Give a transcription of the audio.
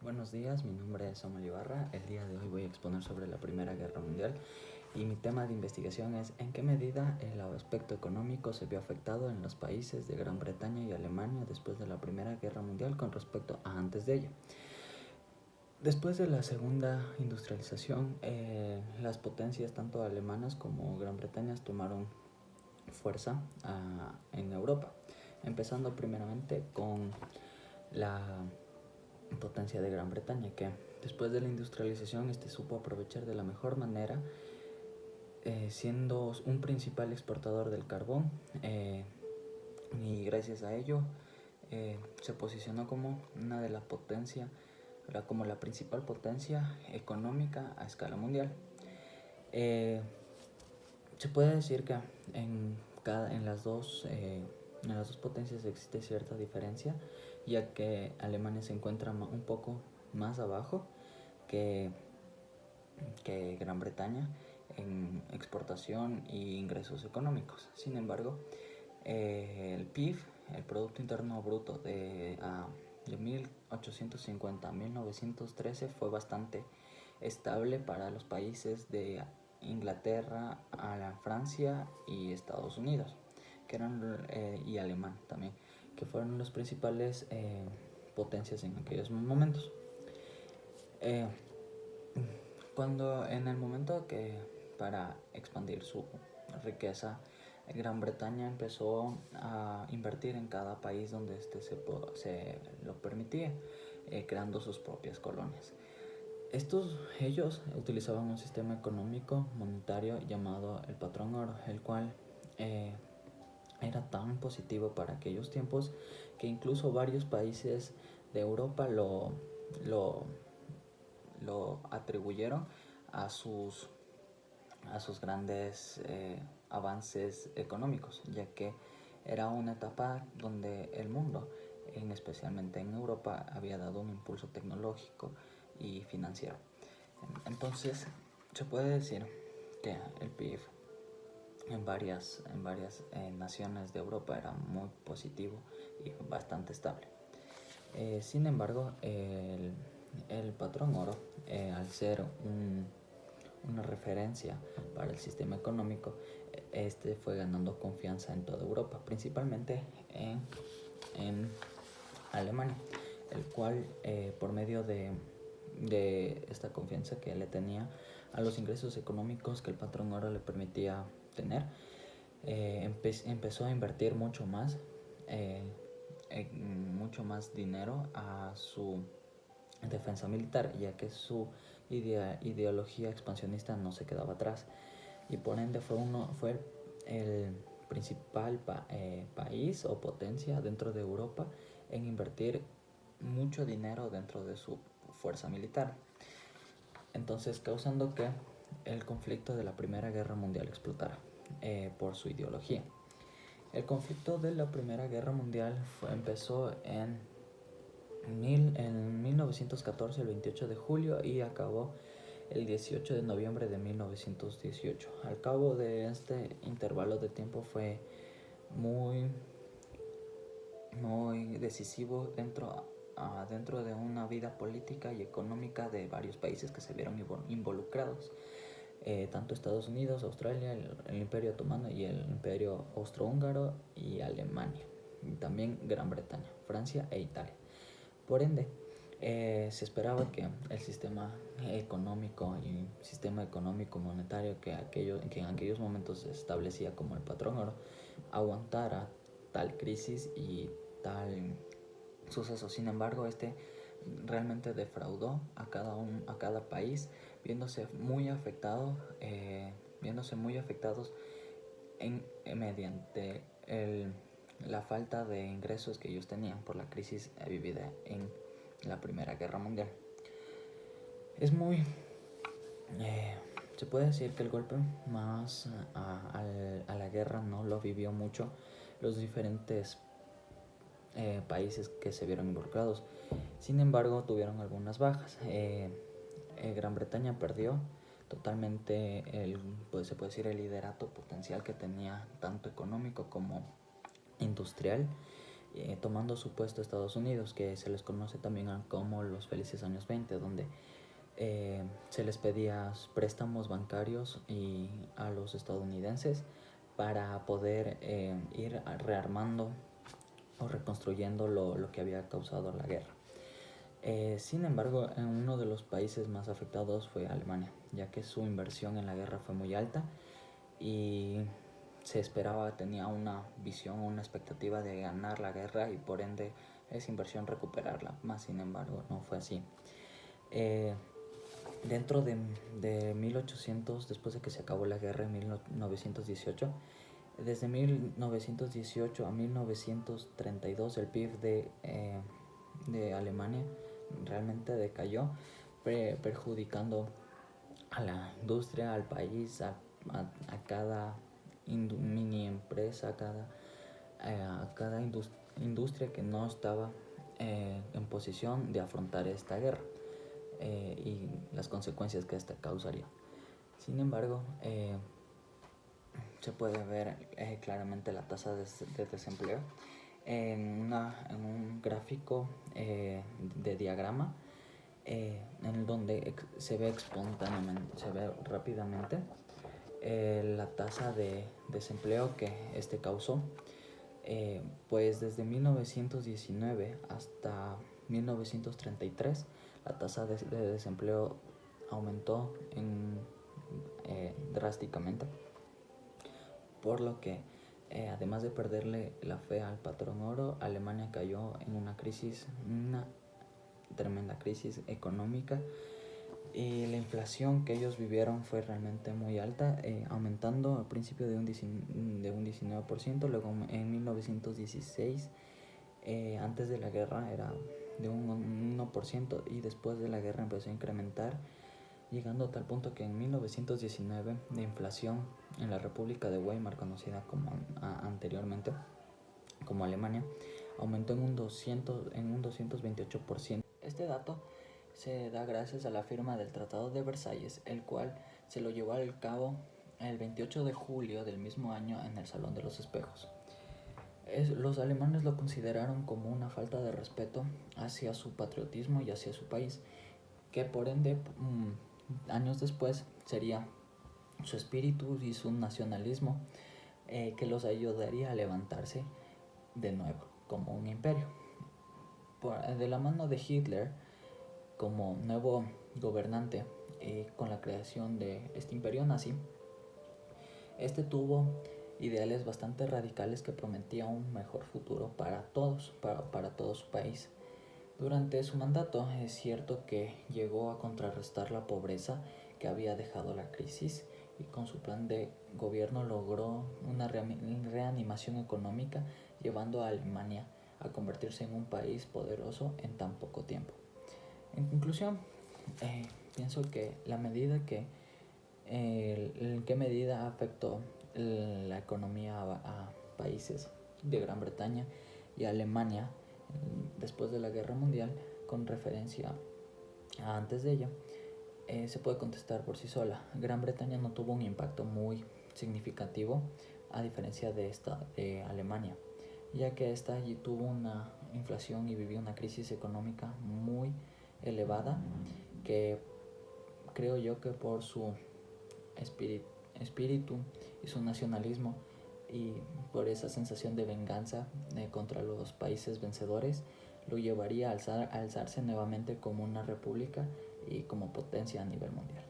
Buenos días, mi nombre es Samuel Ibarra. El día de hoy voy a exponer sobre la Primera Guerra Mundial y mi tema de investigación es en qué medida el aspecto económico se vio afectado en los países de Gran Bretaña y Alemania después de la Primera Guerra Mundial con respecto a antes de ella. Después de la segunda industrialización, las potencias tanto alemanas como Gran Bretaña tomaron fuerza en Europa, empezando primeramente con la potencia de Gran Bretaña, que después de la industrialización supo aprovechar de la mejor manera, siendo un principal exportador del carbón, y gracias a ello se posicionó como una de las potencias, como la principal potencia económica a escala mundial. Se puede decir que en las dos potencias existe cierta diferencia, ya que Alemania se encuentra un poco más abajo que, que Gran Bretaña en exportación y ingresos económicos. Sin embargo, el PIB, el Producto Interno Bruto de 1850 a 1913 fue bastante estable para los países de Inglaterra, a la Francia y Estados Unidos, que eran, y Alemania también, que fueron los principales potencias en aquellos momentos. Eh, Cuando en el momento que para expandir su riqueza, Gran Bretaña empezó a invertir en cada país donde se lo permitía, creando sus propias colonias. Ellos utilizaban un sistema económico monetario llamado el patrón oro, el cual eh, era tan positivo para aquellos tiempos que incluso varios países de Europa lo atribuyeron a sus grandes avances económicos, ya que era una etapa donde el mundo, especialmente en Europa, había dado un impulso tecnológico y financiero. Entonces, se puede decir que el PIB en varias naciones de Europa era muy positivo y bastante estable. Sin embargo, el patrón oro, al ser una referencia para el sistema económico, fue ganando confianza en toda Europa, principalmente en Alemania, el cual, por medio de esta confianza que le tenía a los ingresos económicos que el patrón oro le permitía tener, empezó a invertir mucho más dinero a su defensa militar, ya que su ideología expansionista no se quedaba atrás, y por ende fue el principal país o potencia dentro de Europa en invertir mucho dinero dentro de su fuerza militar, entonces causando que el conflicto de la Primera Guerra Mundial explotara por su ideología. El conflicto de la Primera Guerra Mundial empezó en 1914, el 28 de julio, y acabó el 18 de noviembre de 1918. Al cabo de este intervalo de tiempo fue muy, muy decisivo dentro de una vida política y económica de varios países que se vieron involucrados. Tanto Estados Unidos, Australia, el Imperio Otomano y el Imperio Austrohúngaro y Alemania, y también Gran Bretaña, Francia e Italia. Por ende, se esperaba que el sistema económico monetario que en aquellos momentos se establecía como el patrón oro aguantara tal crisis y tal suceso. Sin embargo, realmente defraudó a cada país, viéndose muy afectados mediante la falta de ingresos que ellos tenían por la crisis vivida en la Primera Guerra Mundial. Se puede decir que el golpe más a la guerra no lo vivió mucho los diferentes países que se vieron involucrados. Sin embargo, tuvieron algunas bajas. Gran Bretaña perdió totalmente se puede decir, el liderato potencial que tenía, tanto económico como industrial, tomando su puesto Estados Unidos, que se les conoce también como los felices años 20, donde se les pedía préstamos bancarios a los estadounidenses para poder ir rearmando o reconstruyendo lo que había causado la guerra. Sin embargo, uno de los países más afectados fue Alemania, ya que su inversión en la guerra fue muy alta y se esperaba, tenía una visión, una expectativa de ganar la guerra y por ende esa inversión recuperarla. Más sin embargo, no fue así. Dentro de 1800, después de que se acabó la guerra en 1918, desde 1918 a 1932 el PIB de Alemania realmente decayó, perjudicando a la industria, al país, a cada mini empresa, a cada industria que no estaba en posición de afrontar esta guerra y las consecuencias que esta causaría. Sin embargo, se puede ver claramente la tasa de desempleo en un gráfico de diagrama en donde se ve espontáneamente, se ve rápidamente la tasa de desempleo que causó. Pues desde 1919 hasta 1933 la tasa de desempleo aumentó drásticamente, por lo que además de perderle la fe al patrón oro, Alemania cayó en una tremenda crisis económica y la inflación que ellos vivieron fue realmente muy alta, aumentando al principio de un 19%, luego en 1916, antes de la guerra era de un 1% y después de la guerra empezó a incrementar, llegando a tal punto que en 1919 la inflación en la República de Weimar, conocida como anteriormente como Alemania, aumentó en un 228%. Este dato se da gracias a la firma del Tratado de Versalles, el cual se lo llevó al cabo el 28 de julio del mismo año en el Salón de los Espejos. Los alemanes lo consideraron como una falta de respeto hacia su patriotismo y hacia su país, que por ende años después sería su espíritu y su nacionalismo que los ayudaría a levantarse de nuevo como un imperio. De la mano de Hitler como nuevo gobernante con la creación de este imperio nazi, tuvo ideales bastante radicales que prometían un mejor futuro para todos, para todo su país. Durante su mandato es cierto que llegó a contrarrestar la pobreza que había dejado la crisis y con su plan de gobierno logró una reanimación económica, llevando a Alemania a convertirse en un país poderoso en tan poco tiempo. En conclusión, pienso que en qué medida afectó la economía a países de Gran Bretaña y Alemania después de la Guerra Mundial, con referencia a antes de ello, se puede contestar por sí sola. Gran Bretaña no tuvo un impacto muy significativo a diferencia de Alemania, ya que esta allí tuvo una inflación y vivió una crisis económica muy elevada, que creo yo que por su espíritu y su nacionalismo y por esa sensación de venganza contra los países vencedores, lo llevaría a alzarse nuevamente como una república y como potencia a nivel mundial.